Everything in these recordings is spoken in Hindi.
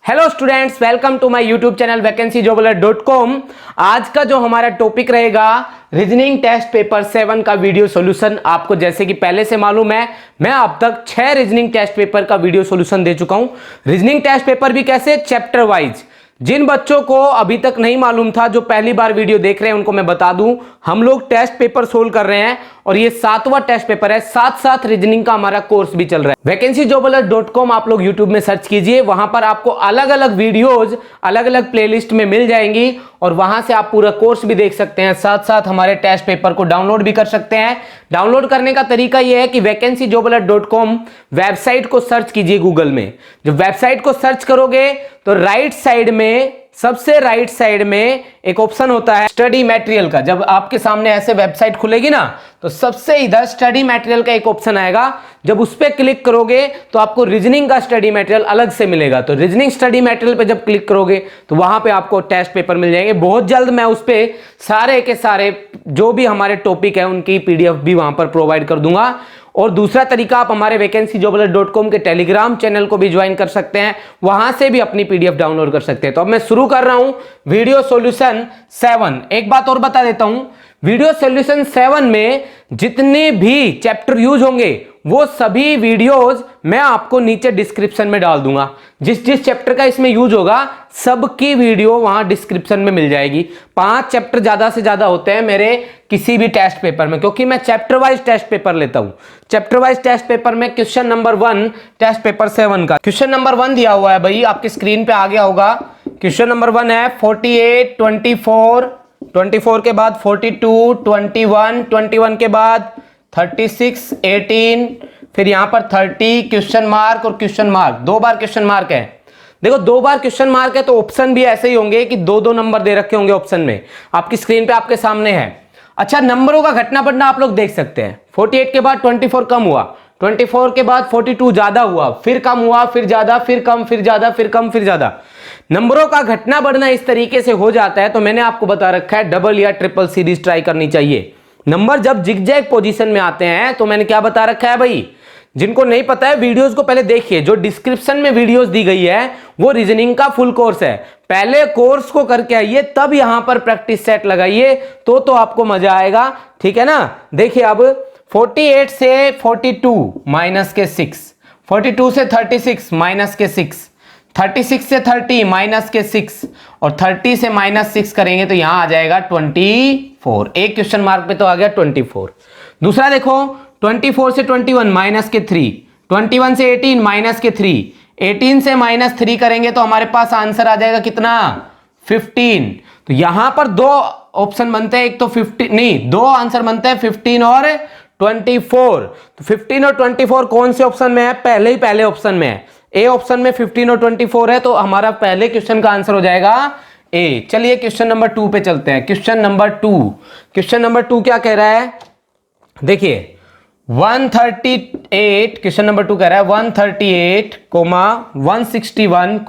Hello students, welcome to my YouTube channel vacancyjobler.com। आज का जो हमारा टॉपिक रहेगा रीजनिंग टेस्ट पेपर 7 का वीडियो सॉल्यूशन। आपको जैसे कि पहले से मालूम है, मैं अब तक 6 रीजनिंग टेस्ट पेपर का वीडियो सॉल्यूशन दे चुका हूं। रीजनिंग टेस्ट पेपर भी कैसे, चैप्टर वाइज। जिन बच्चों को अभी तक नहीं मालूम था, जो पहली बार वीडियो देख रहे हैं, उनको मैं बता दूं, हम लोग टेस्ट पेपर सोल्व कर रहे हैं और ये 7वां टेस्ट पेपर है। साथ साथ रीजनिंग का हमारा कोर्स भी चल रहा है। vacancyjobler.com आप लोग यूट्यूब में सर्च कीजिए, वहां पर आपको अलग अलग वीडियोज अलग अलग प्लेलिस्ट में मिल जाएंगी और वहां से आप पूरा कोर्स भी देख सकते हैं। साथ साथ हमारे टेस्ट पेपर को डाउनलोड भी कर सकते हैं। डाउनलोड करने का तरीका यह है कि vacancyjobler.com वेबसाइट को सर्च कीजिए गूगल में। जब वेबसाइट को सर्च करोगे तो राइट साइड में, सबसे राइट साइड में एक ऑप्शन होता है स्टडी मटेरियल का। जब आपके सामने ऐसे वेबसाइट खुलेगी ना, तो सबसे इधर स्टडी मटेरियल का एक ऑप्शन आएगा। जब उस पर क्लिक करोगे तो आपको रीजनिंग का स्टडी मटेरियल अलग से मिलेगा। तो रीजनिंग स्टडी मटेरियल पे जब क्लिक करोगे तो वहां पे आपको टेस्ट पेपर मिल जाएंगे। बहुत जल्द मैं उस पे सारे के सारे जो भी हमारे टॉपिक है उनकी पीडीएफ भी वहां पर प्रोवाइड कर दूंगा। और दूसरा तरीका, आप हमारे vacancyjobler.com के टेलीग्राम चैनल को भी ज्वाइन कर सकते हैं, वहां से भी अपनी पीडीएफ डाउनलोड कर सकते हैं। तो अब मैं शुरू कर रहा हूं वीडियो सॉल्यूशन 7। एक बात और बता देता हूं, वीडियो सॉल्यूशन 7 में जितने भी चैप्टर यूज होंगे वो सभी वीडियोस मैं आपको नीचे डिस्क्रिप्शन में डाल दूंगा। जिस जिस चैप्टर का इसमें यूज होगा सबकी वीडियो वहां डिस्क्रिप्शन में मिल जाएगी। 5 चैप्टर ज्यादा से ज्यादा होते हैं मेरे किसी भी टेस्ट पेपर में, क्योंकि मैं चैप्टर वाइज टेस्ट पेपर लेता हूं। चैप्टर वाइज टेस्ट पेपर में क्वेश्चन नंबर 1 टेस्ट पेपर 7 का क्वेश्चन नंबर 1 दिया हुआ है भाई, आपकी स्क्रीन पे आ गया होगा। क्वेश्चन नंबर 1 है 48, 24 के बाद 42, 21 के बाद 36, 18, फिर यहां पर 30, क्वेश्चन मार्क और क्वेश्चन मार्क। 2 बार क्वेश्चन मार्क है। देखो 2 बार क्वेश्चन मार्क है तो ऑप्शन भी ऐसे ही होंगे कि 2-2 नंबर दे रखे होंगे ऑप्शन में। आपकी स्क्रीन पे आपके सामने है। अच्छा, नंबरों का घटना बढ़ना आप लोग देख सकते हैं। 48 के बाद 24 कम हुआ, 24 के बाद 42 ज्यादा हुआ, फिर कम हुआ, फिर ज्यादा, फिर कम, फिर ज्यादा, फिर कम, फिर ज्यादा। नंबरों का घटना बढ़ना इस तरीके से हो जाता है। तो मैंने आपको बता रखा है डबल या ट्रिपल सीरीज ट्राई करनी चाहिए। नंबर जब जिगजैग पोजीशन में आते हैं तो मैंने क्या बता रखा है भाई, जिनको नहीं पता है वीडियोस को पहले देखिए। जो डिस्क्रिप्शन में वीडियोस दी गई है वो रीजनिंग का फुल कोर्स है। पहले कोर्स को करके आइए, तब यहां पर प्रैक्टिस सेट लगाइए तो आपको मजा आएगा। ठीक है ना। देखिए अब 48 से 42 माइनस के 6, 42 से 36 माइनस के 6, 36 से 30 माइनस के 6 और 30 से माइनस 6 करेंगे तो यहां आ जाएगा 24। एक क्वेश्चन मार्क पे तो आ गया 24। दूसरा देखो 24 से 21 माइनस के 3, 21 से 18 माइनस के 3, 18 से माइनस 3 करेंगे तो हमारे पास आंसर आ जाएगा कितना, 15। तो यहां पर 2 ऑप्शन बनते हैं, एक तो 15 नहीं, 2 आंसर बनते हैं, 15 और 24। तो 15 और 24 कौन से ऑप्शन में है, पहले ऑप्शन में है। ए ऑप्शन में 15 और 24 है, तो हमारा पहले क्वेश्चन का आंसर हो जाएगा ए। चलिए क्वेश्चन नंबर 2 पे चलते हैं। क्वेश्चन नंबर 2 क्या कह रहा है, देखिए 138, क्वेश्चन नंबर 2 कह रहा है 138, 161,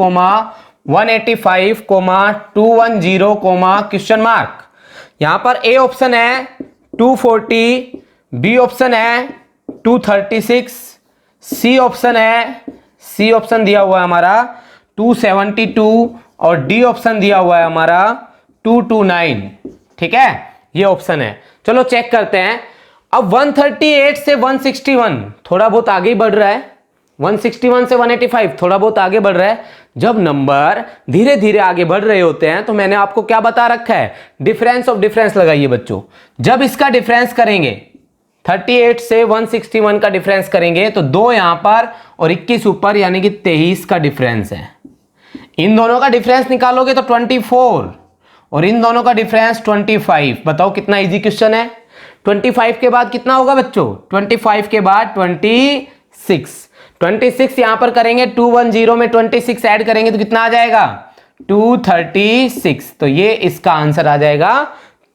185, 210, क्वेश्चन मार्क। यहां पर ए ऑप्शन है 240, बी ऑप्शन है 236, सी ऑप्शन दिया हुआ है हमारा 272 और डी ऑप्शन दिया हुआ है हमारा 229। ठीक है, ये ऑप्शन है। चलो चेक करते हैं। अब 138 से 161 थोड़ा बहुत आगे बढ़ रहा है, 161 से 185 थोड़ा बहुत आगे बढ़ रहा है। जब नंबर धीरे धीरे आगे बढ़ रहे होते हैं तो मैंने आपको क्या बता रखा है, डिफरेंस ऑफ डिफरेंस लगाइए बच्चों। जब इसका डिफरेंस करेंगे 38 से 161 का डिफरेंस करेंगे तो 2 यहां पर और 21 ऊपर, यानी कि 23 का डिफरेंस है। इन दोनों का डिफरेंस निकालोगे तो 24 और इन दोनों का डिफरेंस 25। बताओ कितना इजी क्वेश्चन है। 25 के बाद कितना होगा बच्चों, 25 के बाद 26 यहां पर करेंगे, 210 में 26 ऐड करेंगे तो कितना आ जाएगा, 236। तो ये इसका आंसर आ जाएगा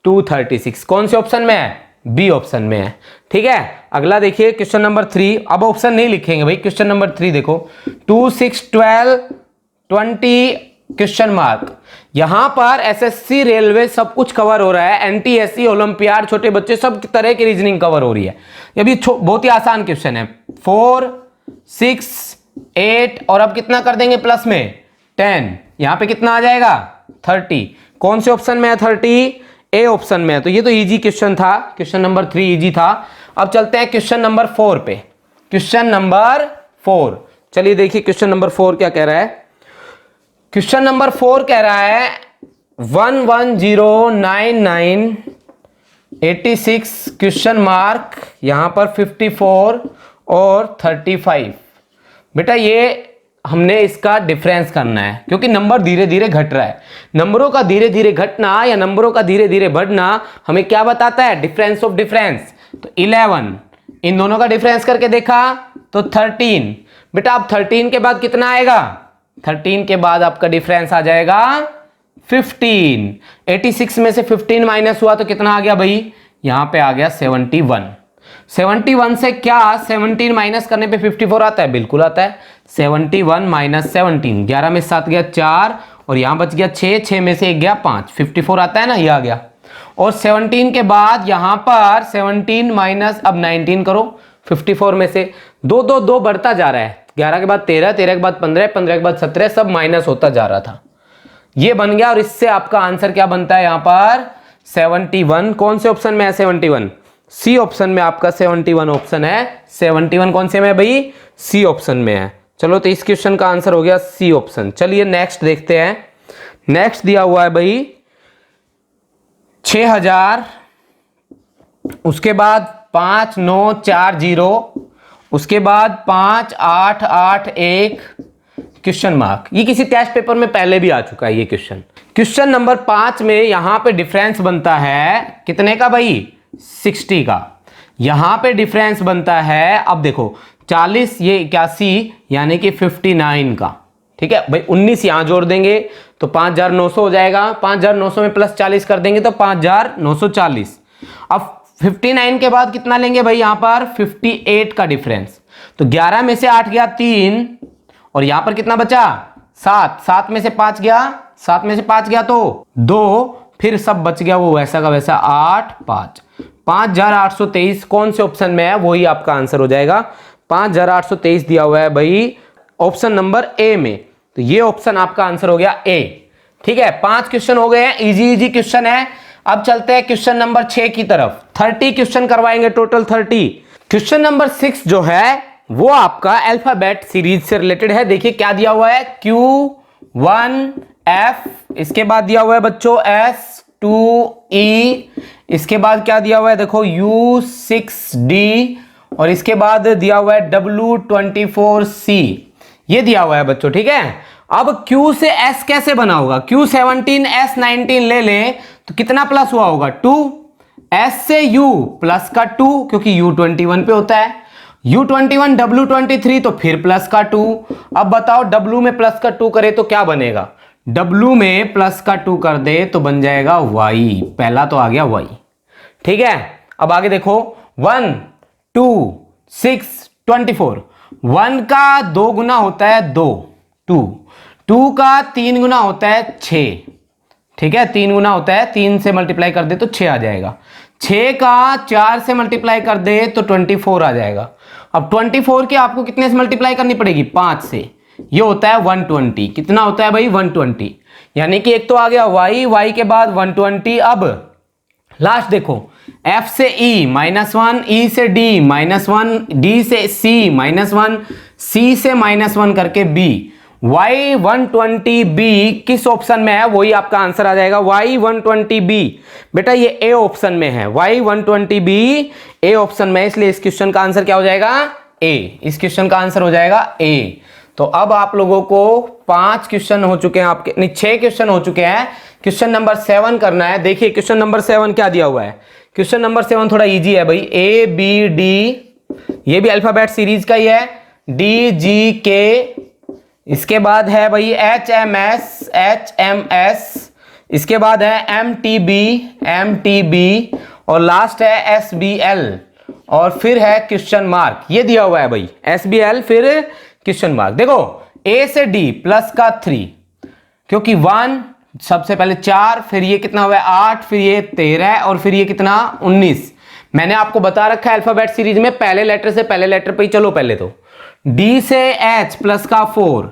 236। कौन से ऑप्शन में है, बी ऑप्शन में है। ठीक है, अगला देखिए क्वेश्चन नंबर 3। अब ऑप्शन नहीं लिखेंगे भाई, क्वेश्चन नंबर 3 देखो 2, 6, 12, 20, क्वेश्चन मार्क। यहां पर एसएससी, रेलवे सब कुछ कवर हो रहा है, एनटीएससी, ओलंपियाड, छोटे बच्चे सब तरह की रीजनिंग कवर हो रही है। ये भी बहुत ही आसान क्वेश्चन है। 4, 6, 8 और अब कितना कर देंगे प्लस में 10, यहां पे कितना आ जाएगा 30। कौन से ऑप्शन में है 30? ए ऑप्शन में है। तो ये तो इजी क्वेश्चन था, क्वेश्चन नंबर 3 इजी था। अब चलते हैं क्वेश्चन नंबर 4 पे। क्वेश्चन नंबर 4, चलिए देखिए क्वेश्चन नंबर 4 क्या कह रहा है। क्वेश्चन नंबर 4 कह रहा है 1109986 क्वेश्चन मार्क, यहां पर 54 और 35। बेटा ये हमने इसका डिफरेंस करना है, क्योंकि नंबर धीरे धीरे घट रहा है। नंबरों का धीरे धीरे घटना या नंबरों का धीरे धीरे बढ़ना हमें क्या बताता है? Difference of difference. तो 11, इन दोनों का डिफरेंस करके देखा तो 13। बेटा अब 13 के बाद कितना आएगा? 13 के बाद आपका डिफरेंस आ जाएगा 15। 86 में से 15 माइनस हुआ तो कितना आ गया भाई? यहां पे आ गया 71। 71 से क्या 17 माइनस करने पे 54 आता है? बिल्कुल आता है। 71 माइनस 17, 11 में 7 गया 4 और यहां बच गया 6, 6 में से 1 गया 5, 54 आता है ना, ये आ गया। और 17 के बाद यहां पर 17 माइनस अब 19 करो, 54 में से 2 2 2 बढ़ता जा रहा है। 11 के बाद 13, 13 के बाद 15, 15 के बाद 17, सब माइनस होता जा रहा था। ये बन गया और इससे आपका आंसर क्या बनता है? यहां पर 71। कौन से ऑप्शन में है 71? सी ऑप्शन में आपका 71 ऑप्शन है। 71 कौन से में है भाई? सी ऑप्शन में है। चलो तो इस क्वेश्चन का आंसर हो गया सी ऑप्शन। चलिए नेक्स्ट देखते हैं। नेक्स्ट दिया हुआ है भाई 6000, उसके बाद 5940, उसके बाद 5881 क्वेश्चन मार्क। ये किसी टेस्ट पेपर में पहले भी आ चुका है ये क्वेश्चन। क्वेश्चन नंबर 5 में यहां पे डिफरेंस बनता है कितने का भाई? 60 का। यहां पे डिफरेंस बनता है, अब देखो 40, ये 81 यानी कि 59 का। ठीक है भाई, 19 यहां जोड़ देंगे तो 5900 हो जाएगा। 5900 में प्लस 40 कर देंगे तो 5940। अब 59 के बाद कितना लेंगे भाई? यहां पर 58 का डिफरेंस। तो 11 में से 8 गया 3 और यहां पर कितना बचा? 7, 7 में से 5 गया, 7 में से 5 गया तो 2, फिर सब बच गया वो वैसा का वैसा 8, 5, 5823। कौन से ऑप्शन में है? वही आपका आंसर हो जाएगा। 5823 दिया हुआ है भाई ऑप्शन नंबर ए में, तो ये ऑप्शन आपका आंसर हो गया ए। ठीक है, 5 क्वेश्चन हो गए हैं, इजी इजी क्वेश्चन है। अब चलते हैं क्वेश्चन नंबर 6 की तरफ। 30 क्वेश्चन करवाएंगे टोटल 30। क्वेश्चन नंबर 6 जो है वो आपका अल्फाबेट सीरीज से रिलेटेड है। देखिए क्या दिया हुआ है, Q1F, इसके बाद दिया हुआ है बच्चों S2E, इसके बाद क्या दिया हुआ है देखो U6D, और इसके बाद दिया हुआ है W24C, ये दिया हुआ है बच्चों। ठीक है, अब Q से S कैसे बना होगा? Q17 S19 ले लें तो कितना प्लस हुआ होगा? 2। S से U प्लस का 2, क्योंकि U21 पे होता है। U21 W23 तो फिर प्लस का 2। अब बताओ W में प्लस का 2 करे तो क्या बनेगा? W में प्लस का 2 कर दे तो बन जाएगा Y। पहला तो आ गया Y। ठीक है, अब आगे देखो 1 2 6 24। 1 का 2 गुना होता है 2, 2 का 3 गुना होता है 6। ठीक है, 3 गुना होता है, 3 से मल्टीप्लाई कर दे तो 6 आ जाएगा। 6 का 4 से मल्टीप्लाई कर दे तो 24 आ जाएगा। अब 24 के आपको कितने से मल्टीप्लाई करनी पड़ेगी? 5 से। ये होता है 120। कितना होता है भाई? 120। यानी कि एक तो आ गया Y, Y के बाद 120। अब लास्ट देखो F से E -1, E से D -1, D से C -1, C से -1 करके B। Y120B किस ऑप्शन में है? वही आपका आंसर आ जाएगा Y120B। बेटा ये ए ऑप्शन में है, Y120B ए ऑप्शन में है, इसलिए इस क्वेश्चन का आंसर क्या हो जाएगा? ए। इस क्वेश्चन का आंसर हो जाएगा ए। तो अब आप लोगों को 5 क्वेश्चन हो चुके हैं, आपके नहीं 6 क्वेश्चन हो चुके हैं। क्वेश्चन नंबर 7 करना है। देखिए क्वेश्चन नंबर 7 क्या दिया हुआ है। क्वेश्चन नंबर 7 थोड़ा इजी है भाई। A B D, ये भी अल्फाबेट सीरीज का ही है। D G K, इसके बाद है भाई HMS, इसके बाद है MTB, और लास्ट है SBL, और फिर है क्वेश्चन मार्क। ये दिया हुआ है भाई SBL, फिर क्वेश्चन मार्क। देखो A से D प्लस का 3, क्योंकि 1 सबसे पहले 4, फिर ये कितना हुआ है 8, फिर ये 13, और फिर ये कितना 19। मैंने आपको बता रखा है अल्फाबेट सीरीज में पहले लेटर से पहले लेटर पे ही चलो। पहले तो D से H प्लस का 4,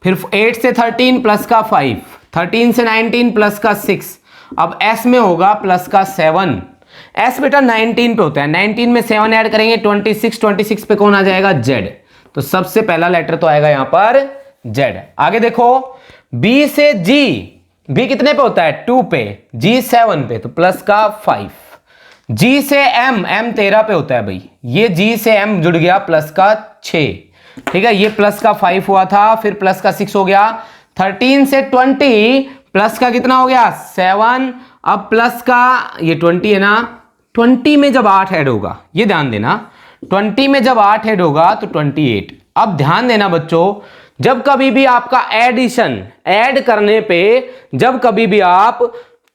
फिर 8 से 13 प्लस का 5, 13 से 19 प्लस का 6, अब S में होगा प्लस का 7। S बेटा 19 पे होता है, 19 में 7 ऐड करेंगे 26, 26 पे कौन आ जाएगा Z। तो सबसे पहला लेटर तो आएगा यहां पर Z। आगे देखो B से G, B कितने पे होता है 2 पे, G 7 पे, तो प्लस का 5। G से M, M 13 पे होता है भाई, ये G से M जुड़ गया प्लस का 6, ठीक है, ये प्लस का 5 हुआ था, फिर प्लस का 6 हो गया। 13 से 20 प्लस का कितना हो गया 7, अब प्लस का ये 20 है ना, 20 में जब 8 ऐड होगा, ये ध्यान देना, 20 में जब 8 ऐड होगा तो 28। अब ध्यान देना बच्चों, जब कभी भी आपका एडिशन ऐड करने पे जब कभी भी आप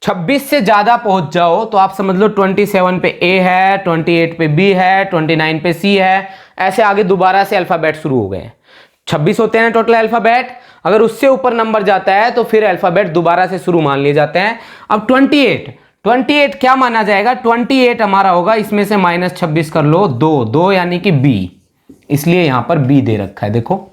26 से ज्यादा पहुंच जाओ तो आप समझ लो 27 पे A है, 28 पे B है, 29 पे C है, ऐसे आगे दोबारा से अल्फाबेट शुरू हो गए। 26 होते हैं टोटल अल्फाबेट, अगर उससे ऊपर नंबर जाता है तो फिर अल्फाबेट दोबारा से शुरू मान लिए जाते हैं। अब 28 क्या माना जाएगा, 28 हमारा होगा, इसमें से -26 कर लो, 2 यानी कि B, इसलिए यहां पर B दे रखा है, देखो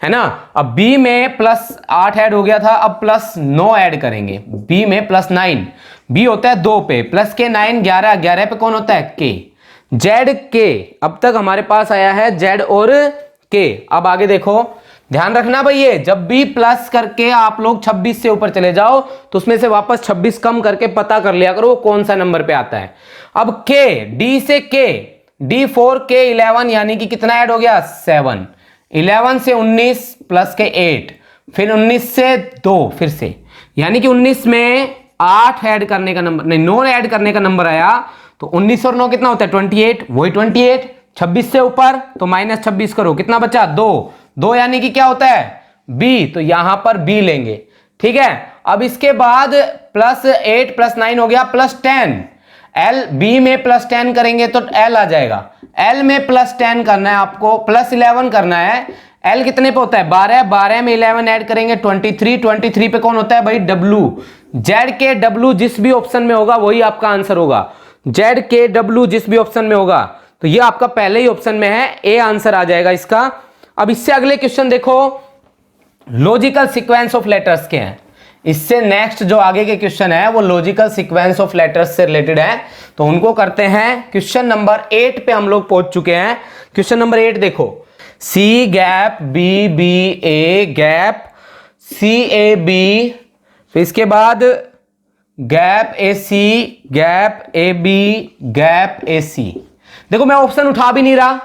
है ना। अब B में प्लस 8 ऐड हो गया था, अब प्लस 9 ऐड करेंगे, B में प्लस 9, B होता है 2 पे, प्लस के 9 11, 11 पे कौन होता है K, Z K। अब तक हमारे पास आया है Z और K। अब आगे देखो, ध्यान रखना भाई, ये जब भी प्लस करके आप लोग 26 से ऊपर चले जाओ तो उसमें से वापस 26 कम करके पता कर लिया करो वो कौन सा नंबर पे आता है। अब K, D से K, D 4 K 11 यानी कि कितना ऐड हो गया 7, 11 से 19 प्लस के 8, फिर 19 से 2 फिर से, यानी कि 19 में 8 ऐड करने का नंबर नहीं 9 ऐड करने का नंबर आया, तो 19 और 9 कितना होता है 28, वही 28। 26 से ऊपर तो -26 करो, कितना बचा 2 यानी कि क्या होता है B, तो यहां पर B लेंगे, ठीक है। अब इसके बाद प्लस 8 प्लस 9 हो गया प्लस 10, L B में प्लस 10 करेंगे तो L आ जाएगा, L में प्लस 10 करना है आपको, प्लस 11 करना है। L कितने पे होता है 12, 12 में 11 ऐड करेंगे 23, 23 पे कौन होता है भाई W। Z के W जिस भी ऑप्शन में होगा वही आपका आंसर होगा, Z के W जिस भी ऑप्शन में होगा, तो ये आपका पहले ही ऑप्शन में है, A आंसर आ जाएगा इसका। अब इससे अगले क्वेश्चन देखो, लॉजिकल सीक्वेंस ऑफ लेटर्स के हैं, इससे नेक्स्ट जो आगे के क्वेश्चन है वो लॉजिकल सीक्वेंस ऑफ लेटर्स से रिलेटेड है, तो उनको करते हैं। क्वेश्चन नंबर 8 पे हम लोग पहुंच चुके हैं। क्वेश्चन नंबर 8 देखो, C gap B B A gap C A B, फिर इसके बाद gap A C gap A B gap A C। देखो मैं ऑप्शन उठा भी नहीं रहा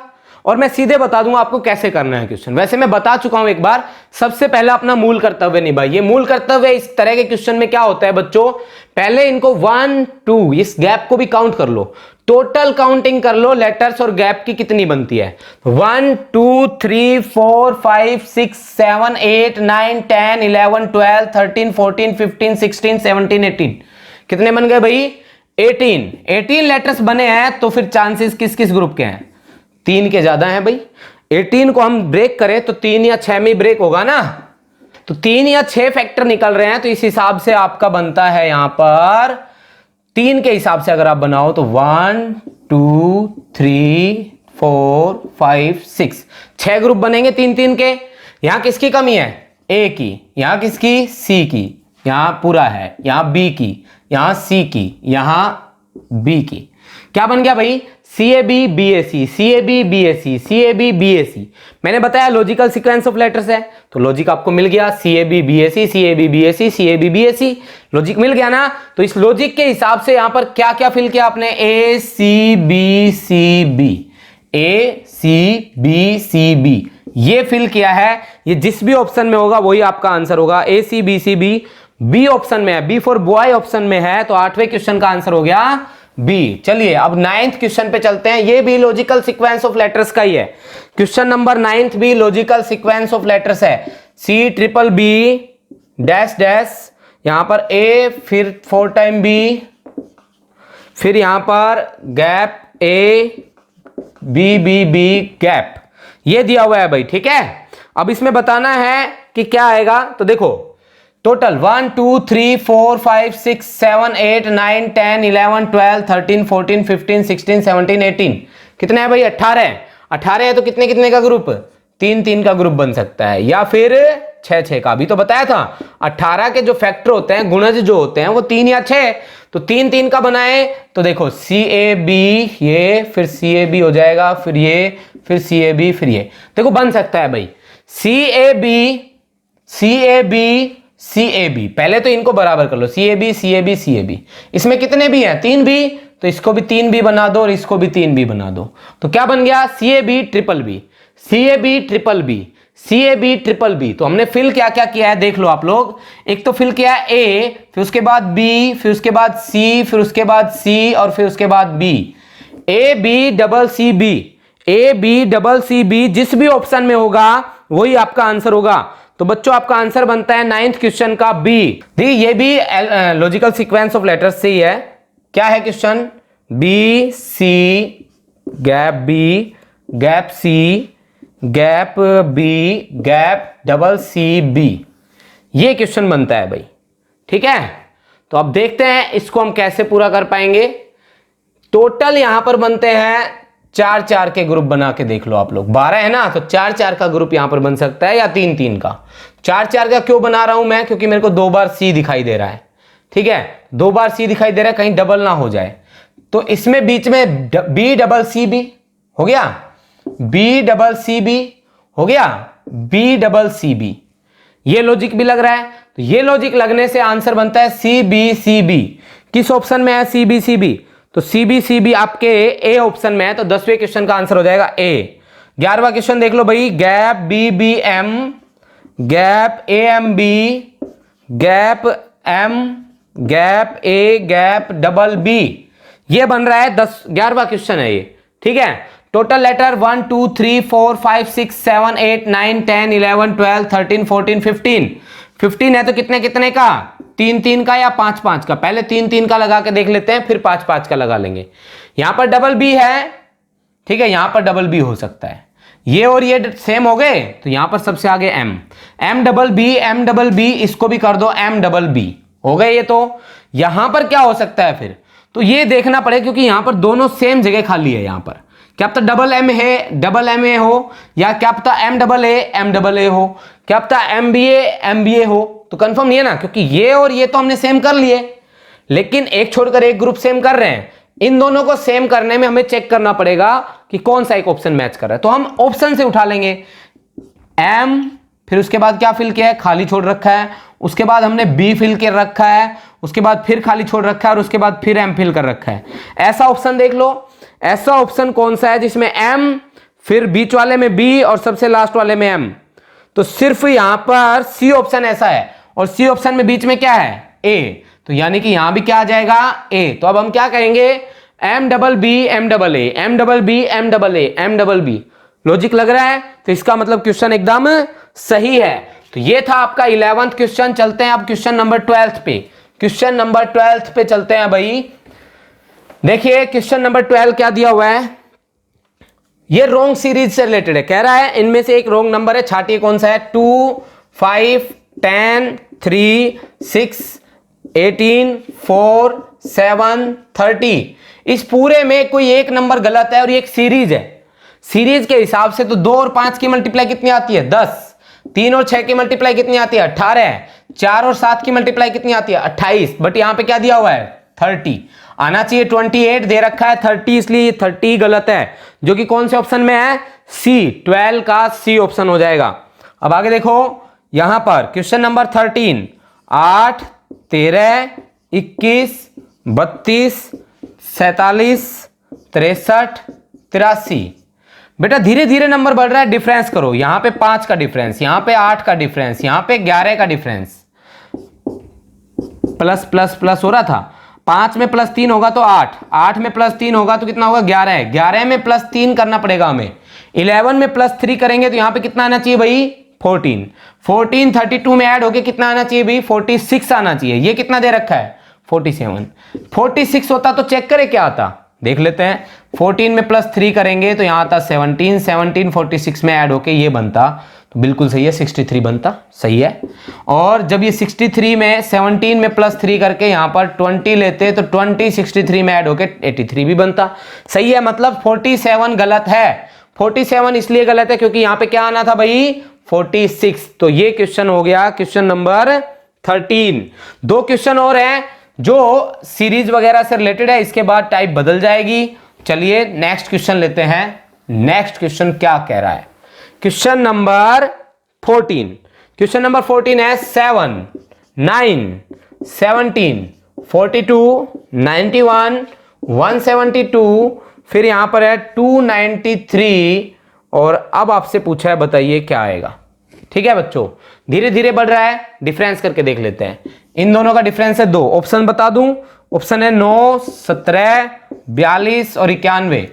और मैं सीधे बता दूंगा आपको कैसे करना है क्वेश्चन, वैसे मैं बता चुका हूं एक बार। सबसे पहले अपना मूल कर्तव्य निभाइए। मूल कर्तव्य इस तरह के क्वेश्चन में क्या होता है बच्चों, पहले इनको 1 2 इस गैप को भी काउंट कर लो, टोटल काउंटिंग कर लो लेटर्स और गैप की कितनी बनती है। 1 2 3 4 5 6 7 8 9 10 11 12 13 14 15 16 17 18, कितने बन गए भाई 18 लेटर्स बने हैं। तो फिर चांसेस किस किस ग्रुप के हैं, 3 के ज्यादा हैं भाई। 18 को हम ब्रेक करें तो 3 या 6 में ब्रेक होगा ना, तो 3 या 6 फैक्टर निकल रहे हैं, तो इस हिसाब से आपका बनता है यहां पर 3 के हिसाब से अगर आप बनाओ तो 1 2 3 4 5 6, 6 ग्रुप बनेंगे 3 के। यहां किसकी कमी है A की, यहां किसकी C की, यहां पूरा है, यहां B की, यहां C की, यहां B की। क्या बन गया भाई CAB BAC, CAB BAC, CAB BAC। मैंने बताया लॉजिकल सीक्वेंस ऑफ लेटर्स है, तो लॉजिक आपको मिल गया CAB BAC, CAB BAC, CAB BAC, logic मिल गया ना। तो इस लॉजिक के हिसाब से यहां पर क्या क्या फिल किया आपने, A C B C B, A C B C B ये फिल किया है। ये जिस भी ऑप्शन में होगा वही आपका आंसर होगा। A C B C B B option में है, B फॉर बॉय ऑप्शन में है, तो 8वें क्वेश्चन का आंसर हो गया B। चलिए अब 9th क्वेश्चन पे चलते हैं, ये भी लॉजिकल सीक्वेंस ऑफ लेटर्स का ही है। क्वेश्चन नंबर 9th भी लॉजिकल सीक्वेंस ऑफ लेटर्स है। C triple B dash dash, यहां पर A फिर 4 टाइम B, फिर यहां पर gap A B B B gap, ये दिया हुआ है भाई, ठीक है। अब इसमें बताना है कि क्या आएगा, तो देखो टोटल 1 2 3 4 5 6 7 8 9 10 11 12 13 14 15 16 17 18, कितने हैं भाई 18 है। 18 है तो कितने कितने का ग्रुप, 3 3 का ग्रुप बन सकता है, या फिर 6 6 का, अभी तो बताया था 18 के जो फैक्टर होते हैं, गुणज जो होते हैं वो 3 या 6, तो 3 3 का बनाए तो देखो CAB, ये फिर CAB हो जाएगा, फिर ये, फिर CAB, फिर ये, देखो बन सकता है भाई CAB CAB CAB। पहले तो इनको बराबर कर लो, CAB CAB CAB। इसमें कितने भी हैं? 3 भी, तो इसको भी 3 भी बना दो और इसको भी 3 भी बना दो, तो क्या बन गया? CAB triple B, CAB triple B, CAB triple B. तो हमने फिल क्या क्या किया है देख लो आप लोग। एक तो फिल किया है A, फिर उसके बाद B, फिर उसके बाद C, फिर उसके बाद C और फिर उसके बाद B। ABCCB, ABCCB जिस भी ऑप्शन में होगा वही आपका आंसर होगा। तो बच्चों आपका आंसर बनता है 9th क्वेश्चन का B। देखिए ये भी लॉजिकल सीक्वेंस ऑफ लेटर्स से ही है। क्या है question? B C gap B gap C gap B gap double C B, ये क्वेश्चन बनता है भाई। ठीक है, तो अब देखते हैं इसको हम कैसे पूरा कर पाएंगे। टोटल यहां पर बनते हैं 4 4 के ग्रुप बना के देख लो आप लोग। 12 है ना, तो 4 4 का ग्रुप यहां पर बन सकता है या 3 3 का। 4 4 का क्यों बना रहा हूं मैं? क्योंकि मेरे को 2 बार C दिखाई दे रहा है। ठीक है, 2 बार C दिखाई दे रहा है, कहीं डबल ना हो जाए। तो इसमें बीच में B डबल C B हो गया, B डबल C B हो गया, B डबल C B। ये लॉजिक भी लग रहा है, तो ये लॉजिक लगने से आंसर बनता है CBCB। किस ऑप्शन में है CBCB? तो CBCB आपके ए ऑप्शन में है, तो 10वें क्वेश्चन का आंसर हो जाएगा A। 11वां क्वेश्चन देख लो भाई, gap BBM gap AMB gap M gap A gap double B, ये बन रहा है 11वां क्वेश्चन है ये। ठीक है, टोटल लेटर 1 2 3 4 5 6 7 8 9 10 11 12 13 14 15। 15 है तो कितने कितने का? 3 3 का या 5 5 का? पहले 3 3 का लगा के देख लेते हैं, फिर 5 5 का लगा लेंगे। यहां पर डबल बी है, ठीक है, यहां पर डबल बी हो सकता है। ये और ये सेम हो गए, तो यहां पर सबसे आगे M डबल बी, इसको भी कर दो M डबल बी, हो गए ये। तो यहां पर क्या हो सकता है फिर? तो ये देखना पड़ेगा, क्योंकि यहां पर दोनों सेम जगह खाली है। यहां पर क्या पता डबल M है, डबल MA हो, या क्या पता M डबल A हो, क्या पता MBA हो। तो कंफर्म नहीं है ना, क्योंकि ये और ये तो हमने सेम कर लिए, लेकिन एक छोड़कर एक ग्रुप सेम कर रहे हैं। इन दोनों को सेम करने में हमें चेक करना पड़ेगा कि कौन सा एक ऑप्शन मैच कर रहा है। तो हम ऑप्शन से उठा लेंगे M, फिर उसके बाद क्या फिल किया है? खाली छोड़ रखा है। उसके बाद हमने B फिल कर रखा है, उसके बाद फिर खाली छोड़ रखा है, और उसके बाद फिर M फिल कर रखा है। ऐसा ऑप्शन देख लो, ऐसा ऑप्शन कौन सा है जिसमें M, फिर बीच वाले में B और सबसे लास्ट वाले में M? तो सिर्फ यहां पर C ऑप्शन ऐसा है, और C ऑप्शन में बीच में क्या है? A। तो यानी कि यहां भी क्या आ जाएगा? A। तो अब हम क्या कहेंगे? M double B M double A, M double B M double A, M double B। Logic लग रहा है, तो इसका मतलब क्वेश्चन एकदम सही है। तो ये था आपका 11th क्वेश्चन। चलते हैं अब क्वेश्चन नंबर 12th पे। क्वेश्चन नंबर 12th पे चलते हैं भाई। देखिए क्वेश्चन नंबर 12 क्या दिया हुआ है, ये रोंग सीरीज से रिलेटेड है। कह रहा है इनमें से एक रोंग नंबर है, छाटिए कौन सा है। 2 5 10 3 6 18 4 7 30। इस पूरे में कोई एक नंबर गलत है, और ये एक सीरीज है। सीरीज के हिसाब से तो 2 और 5 की मल्टीप्लाई कितनी आती है? 10। 3 और 6 की मल्टीप्लाई कितनी आती है? 18। 4 और 7 की मल्टीप्लाई कितनी आती है? 28। बट यहां पे क्या दिया हुआ है? 30। आना चाहिए 28, दे रखा है 30, इसलिए 30 गलत है, जो कि कौन से ऑप्शन में है? C। 12 का C ऑप्शन हो जाएगा। अब आगे देखो, यहां पर क्वेश्चन नंबर 13, 8 13 21 32 47 63 83। बेटा धीरे धीरे नंबर बढ़ रहा है, डिफरेंस करो। यहां पे 5 का डिफरेंस, यहां पे 8 का डिफरेंस, यहां पे 11 का डिफरेंस, प्लस प्लस प्लस हो रहा था। 5 में प्लस 3 होगा तो 8, 8 में प्लस 3 होगा तो कितना होगा? 11। 11 में प्लस 3 करना पड़ेगा हमें। 11 में प्लस 3 करेंगे तो यहां पे कितना आना चाहिए भाई? 14। 14 32 में ऐड होके कितना आना चाहिए भाई? 46 आना चाहिए। ये कितना दे रखा है? 47। 46 होता तो चेक करे क्या आता, देख लेते हैं। 14 में प्लस 3 करेंगे तो यहां आता 17। 17 46 में ऐड होके ये बनता, तो बिल्कुल सही है, 63 बनता। सही है। और जब ये 63 में 17 में प्लस 3 करके यहां पर 20 लेते तो 20 63 में ऐड होके 83 भी बनता। सही है, मतलब 47 गलत है। 47 इसलिए गलत है क्योंकि यहां पे क्या आना था भाई? 46। तो ये क्वेश्चन हो गया क्वेश्चन नंबर 13। दो क्वेश्चन और हैं जो सीरीज वगैरह से रिलेटेड है, इसके बाद टाइप बदल जाएगी। चलिए नेक्स्ट क्वेश्चन लेते हैं। नेक्स्ट क्वेश्चन क्या कह रहा है? Question number 14। क्वेश्चन नंबर 14 है 7, 9, 17, 42, 91, 172, फिर यहां पर है 293 और अब आपसे पूछा है बताइए क्या आएगा। ठीक है बच्चों, धीरे धीरे बढ़ रहा है, डिफरेंस करके देख लेते हैं। इन दोनों का डिफरेंस है 2। ऑप्शन बता दूं, ऑप्शन है 9, 17, 42 और 91,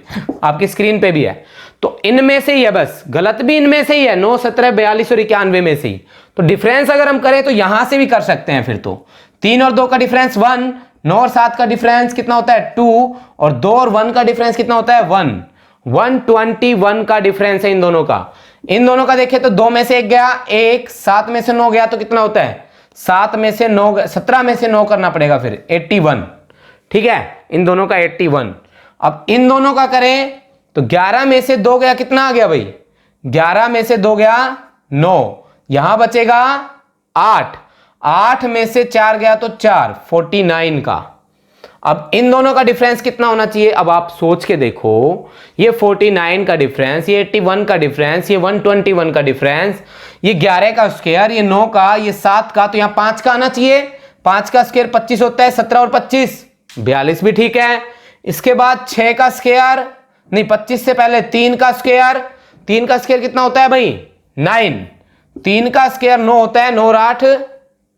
आपकी स्क्रीन पे भी है। तो इनमें से ही है, बस गलत भी इनमें से ही है, 9, 17, 42 और 91 में से ही। तो डिफरेंस अगर हम करें तो यहां से भी कर सकते हैं। फिर तो 3 और 2 का डिफरेंस 1, 9 और 7 का डिफरेंस कितना होता है 2, और 2 और 1 का डिफरेंस कितना होता है 1। 121 का डिफरेंस है इन दोनों का। इन दोनों का देखें तो 2 में से 1 गया, 1, 7 में से 9 गया, तो कितना होता है 7 में से 9, 17 में से 9 करना पड़ेगा, फिर 81। ठीक है, इन दोनों का 81। अब इन दोनों का करें तो 11 में से 2 गया, कितना आ गया भाई 11 में से 2 गया 9, यहां बचेगा 8, 8 में से 4 गया तो 4, 49 का। अब इन दोनों का डिफरेंस कितना होना चाहिए? अब आप सोच के देखो, ये 49 का डिफरेंस, ये 81 का डिफरेंस, ये 121 का डिफरेंस, ये 11 का स्क्वायर, ये 9 का, ये 7 का, तो यहां 5 का आना चाहिए। 5 का स्क्वायर 25 होता है, 17 और 25 42 भी ठीक है। इसके बाद 6 का स्क्वायर, नहीं 25 से पहले 3 का स्क्वायर, 3 का स्क्वायर कितना होता है भाई 9, 3 का स्क्वायर 9 होता है, 9 और 8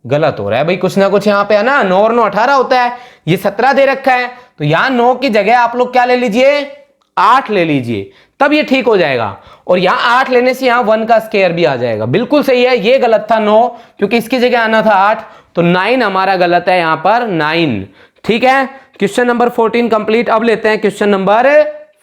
गलत हो रहा है भाई, कुछ ना कुछ यहां पे है ना, 9 और 9 18 होता है, ये 17 दे रखा है, तो यहां 9 की जगह आप लोग क्या ले लीजिए 8 ले लीजिए, तब ये ठीक हो जाएगा। और यहां 8 लेने से यहां 1 का स्क्वायर भी आ जाएगा, बिल्कुल सही है। ये गलत था 9, क्योंकि इसकी जगह आना था 8, तो 9 हमारा गलत है यहां पर 9। ठीक है, क्वेश्चन नंबर 14 कंप्लीट। अब लेते हैं क्वेश्चन नंबर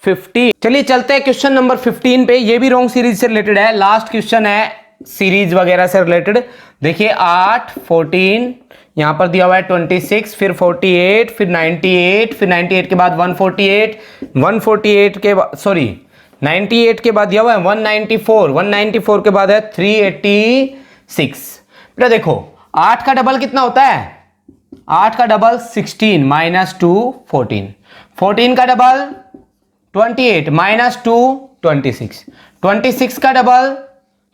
15। चलिए चलते हैं क्वेश्चन नंबर 15 पे। ये भी रॉन्ग सीरीज से रिलेटेड है, लास्ट क्वेश्चन है सीरीज वगैरह से रिलेटेड। देखिए 8, 14, यहां पर दिया हुआ है 26, फिर 48, फिर 98, फिर 98 के बाद 148, 148 के बाद 98 के बाद दिया हुआ है 194, 194 के बाद है 386। बेटा देखो 8 का डबल कितना होता है, 8 का डबल 16 माइनस 2 14, 14 का डबल 28 माइनस 2 26, 26 का डबल,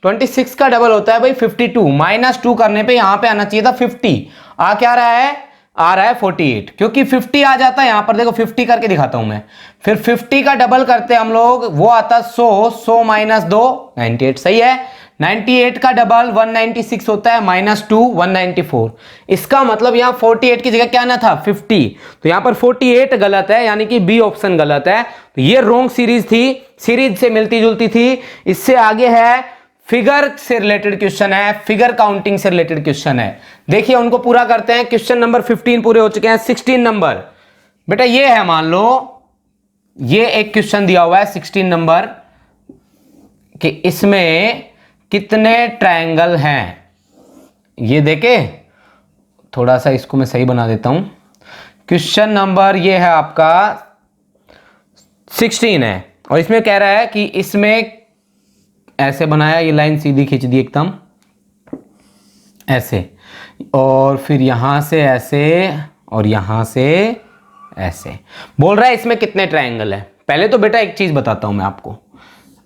26 का डबल होता है भाई 52, माइनस 2 करने पे यहां पे आना चाहिए था 50, आ क्या रहा है, आ रहा है 48, क्योंकि 50 आ जाता है यहां पर, देखो 50 करके दिखाता हूं मैं। फिर 50 का डबल करते हम लोग, वो आता 100 माइनस 2 98, सही है। 98 का डबल 196 होता है, माइनस 2 194। इसका मतलब यहां 48 की जगह क्या आना था 50, तो यहां पर 48 गलत है, यानी कि बी ऑप्शन गलत है। तो ये रॉन्ग सीरीज थी, सीरीज से मिलती जुलती थी। इससे आगे है फिगर से रिलेटेड क्वेश्चन है, फिगर काउंटिंग से रिलेटेड क्वेश्चन है। देखिए उनको पूरा करते हैं। क्वेश्चन नंबर 15 पूरे हो चुके हैं। 16 नंबर, बेटा ये है, मान लो ये एक क्वेश्चन दिया हुआ है 16 नंबर कि इसमें कितने ट्रायंगल हैं। ये देखे, थोड़ा सा इसको मैं सही बना देता हूं। क्वेश्चन नंबर ये है आपका 16 है, और इसमें कह रहा है कि इसमें ऐसे बनाया, ये लाइन सीधी खींच दी एकदम ऐसे, और फिर यहां से ऐसे और यहां से ऐसे। बोल रहा है इसमें कितने ट्रायंगल है। पहले तो बेटा एक चीज बताता हूं मैं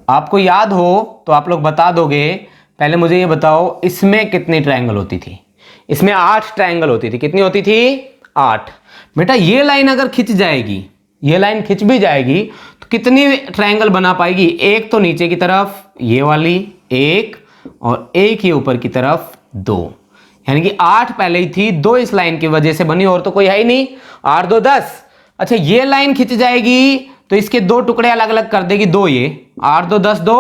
आपको याद हो तो आप लोग बता दोगे। पहले मुझे ये बताओ इसमें कितनी ट्रायंगल होती थी। इसमें 8 ट्रायंगल होती थी। कितनी होती थी 8। बेटा ये लाइन अगर खिंच जाएगी, ये लाइन खिंच भी जाएगी, तो कितनी ट्रायंगल बना पाएगी। एक तो नीचे की तरफ ये वाली एक, और एक ही ऊपर की तरफ 2, यानी कि 8 पहले ही थी, 2 इस लाइन की वजह से बनी, और तो कोई है ही नहीं। 8 2 10। अच्छा ये लाइन खिंच जाएगी तो इसके 2 टुकड़े अलग अलग कर देगी, 2 ये 8 2 10 2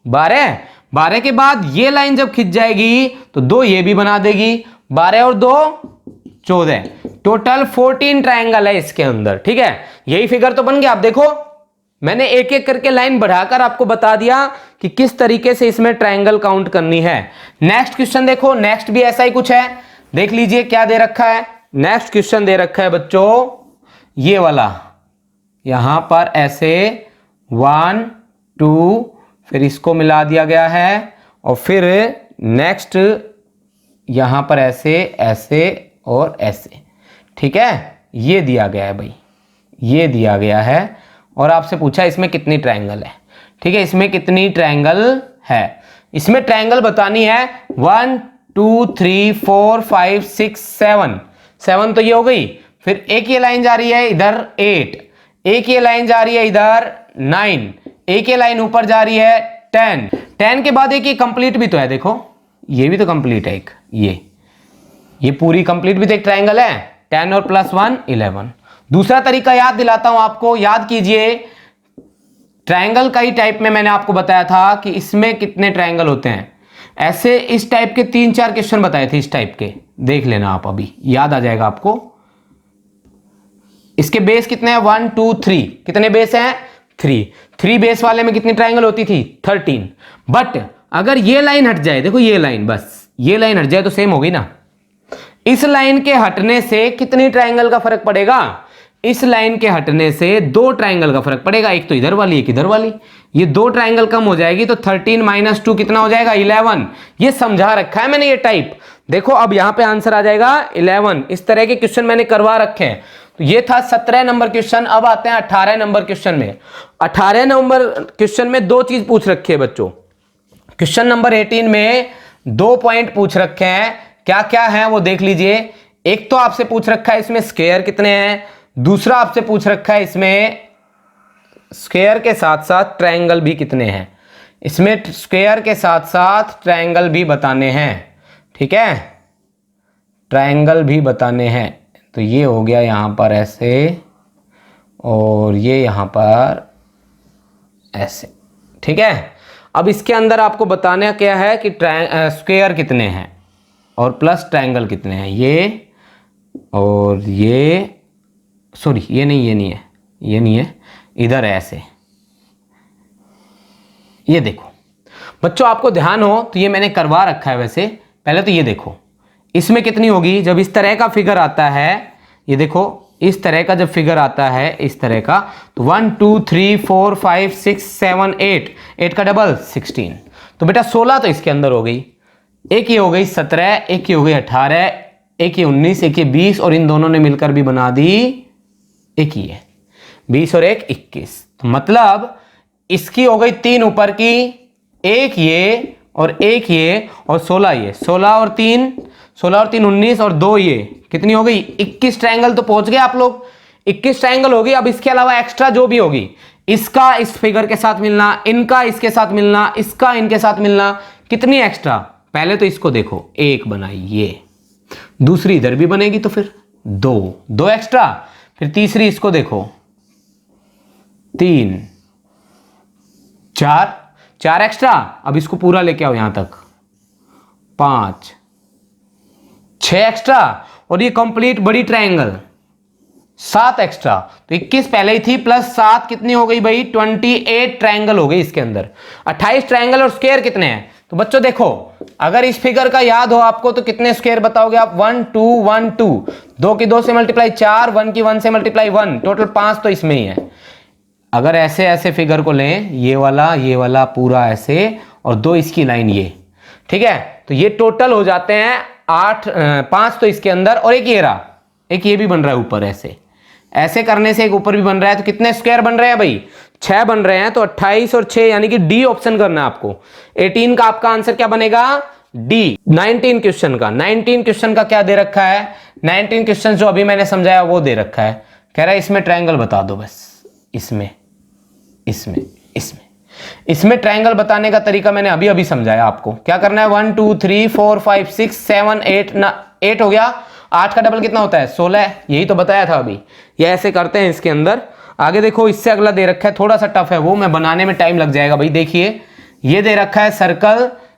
12, 12 के बाद ये लाइन जब खिंच जाएगी तो 2 ये भी बना देगी, 12 और 2 14, टोटल 14 ट्रायंगल है इसके अंदर। ठीक है, यही फिगर तो बन गया। आप देखो मैंने एक एक करके लाइन बढ़ाकर आपको बता दिया कि किस तरीके से इसमें ट्रायंगल काउंट करनी है। नेक्स्ट क्वेश्चन देखो, नेक्स्ट भी ऐसा ही कुछ है, देख लीजिए क्या दे रखा है। नेक्स्ट क्वेश्चन दे रखा है बच्चों ये वाला, यहां पर ऐसे 1 2, फिर इसको मिला दिया गया है, और फिर नेक्स्ट यहां पर ऐसे ऐसे और ऐसे, ठीक है। ये दिया गया है भाई, ये दिया गया है और आपसे पूछा इसमें कितनी ट्रायंगल है, ठीक है। इसमें कितनी ट्रायंगल है, इसमें ट्रायंगल बतानी है 1 2 3 4 5 6 7, 7 तो ये हो गई। फिर एक ये लाइन जा रही है इधर 8, एक ये लाइन जा रही है इधर 9, एक ये लाइन ऊपर जा रही है 10, 10 के बाद एक ये कंप्लीट भी तो है, देखो ये भी तो कंप्लीट है एक, ये पूरी कंप्लीट भी तो एक ट्रायंगल है। 10 और +1 11। दूसरा तरीका याद दिलाता हूं आपको, याद कीजिए ट्रायंगल का ही टाइप में मैंने आपको बताया था कि इसमें कितने ट्रायंगल होते हैं। ऐसे इस टाइप के 3-4 क्वेश्चन बताए थे, इस टाइप के देख लेना आप, अभी याद आ जाएगा आपको। इसके बेस कितने हैं 1 2 3, कितने बेस हैं 3 बेस वाले में कितनी ट्रायंगल होती थी 13। बट अगर ये लाइन हट जाए, देखो ये लाइन, बस ये लाइन हट जाए तो सेम होगी ना। इस लाइन के हटने से कितनी ट्रायंगल का फर्क पड़ेगा, इस लाइन के हटने से 2 ट्रायंगल का फर्क पड़ेगा, एक तो इधर वाली एक इधर वाली। ये 2 ट्रायंगल कम हो जाएगी तो 13 - 2 कितना हो जाएगा 11। ये समझा रखा है मैंने ये टाइप, देखो अब यहां पे आंसर आ जाएगा 11। इस तरह के क्वेश्चन मैंने करवा रखे हैं। तो ये था 17 नंबर क्वेश्चन। अब आते हैं 18 नंबर क्वेश्चन में। 18 नंबर क्वेश्चन में 2 चीज पूछ रखी है बच्चों। क्वेश्चन नंबर 18 में 2 पॉइंट पूछ रखे हैं, क्या क्या है वो देख लीजिए। एक तो आपसे पूछ रखा है इसमें स्क्वायर कितने हैं, दूसरा आपसे पूछ रखा है इसमें स्क्वायर के साथ साथ ट्रायंगल भी कितने हैं। इसमें स्क्वायर के साथ साथ ट्रायंगल भी बताने हैं, ठीक है, ट्रायंगल भी बताने हैं। तो ये हो गया यहां पर ऐसे और ये यहां पर ऐसे, ठीक है। अब इसके अंदर आपको बताना क्या है कि स्क्वायर कितने हैं और प्लस ट्रायंगल कितने हैं। ये और ये, सॉरी ये नहीं है, ये नहीं है, इधर है ऐसे। ये देखो बच्चों, आपको ध्यान हो तो ये मैंने करवा रखा है वैसे। पहले तो ये देखो इसमें कितनी होगी जब इस तरह का फिगर आता है। ये देखो इस तरह का जब फिगर आता है इस तरह का, तो 1 2 3 4 5 6 7 8, 8 का डबल 16। तो बेटा 16 तो इसके अंदर हो गई। एक ये हो गई 17, एक ये हो गई 18, एक ये 19, एक ये 20 और इन दोनों ने मिलकर भी बना दी एक ही है 20 और 1 21। तो मतलब इसकी हो गई 3 ऊपर की, एक ये और एक ये और 16 ये, 16 और 3 19 और 2 ये, कितनी हो गई 21 ट्रायंगल। तो पहुंच गए आप लोग, 21 ट्रायंगल होगी। अब इसके अलावा एक्स्ट्रा जो भी होगी, इसका इस फिगर के साथ मिलना, इनका इसके साथ मिलना, इसका इनके साथ मिलना, कितनी एक्स्ट्रा। पहले तो इसको देखो, एक बनाई ये, दूसरी इधर भी बनेगी तो फिर 2 एक्स्ट्रा, फिर तीसरी इसको देखो 3 4 एक्स्ट्रा। अब इसको पूरा लेके आओ यहां तक 5 6 एक्स्ट्रा और ये कंप्लीट बड़ी ट्रायंगल 7 एक्स्ट्रा। तो 21 पहले ही थी प्लस 7 कितनी हो गई भाई 28 ट्रायंगल हो गई इसके अंदर। 28 ट्रायंगल और स्क्वायर कितने हैं। तो बच्चों देखो, अगर इस फिगर का याद हो आपको तो कितने स्क्वायर बताओगे आप 1 2 1 2, 2 की 2 से मल्टीप्लाई 4, 1 की 1 से मल्टीप्लाई 1, टोटल 5 तो इसमें ही है। अगर ऐसे ऐसे फिगर को लें, ये वाला पूरा ऐसे और 2 इसकी लाइन ये, ठीक है, तो ये टोटल हो जाते हैं 5 तो इसके अंदर और एक ये रहा, एक ये भी बन रहा है ऊपर ऐसे। ऐसे करने से एक ऊपर भी बन रहा है, तो कितने स्क्वायर बन रहे हैं भाई 6 बन रहे हैं। तो 28 और 6 यानी कि डी ऑप्शन करना है आपको। 18 का आपका आंसर क्या बनेगा डी। 19 क्वेश्चन का क्या दे रखा है, 19 क्वेश्चन जो अभी मैंने समझाया वो दे रखा है। कह रहा है इसमें ट्रायंगल बता दो बस, इसमें ट्रायंगल बताने का तरीका मैंने अभी समझाया आपको। क्या करना है 1 2 3 4 5 6 7 8 हो गया। 8 का डबल कितना होता है 16, यही तो बताया था अभी। ये ऐसे करते हैं इसके अंदर। आगे देखो इससे अगला दे रखा है, थोड़ा सा टफ है वो, मैं बनाने में टाइम लग जाएगा भाई। देखिए ये दे रखा है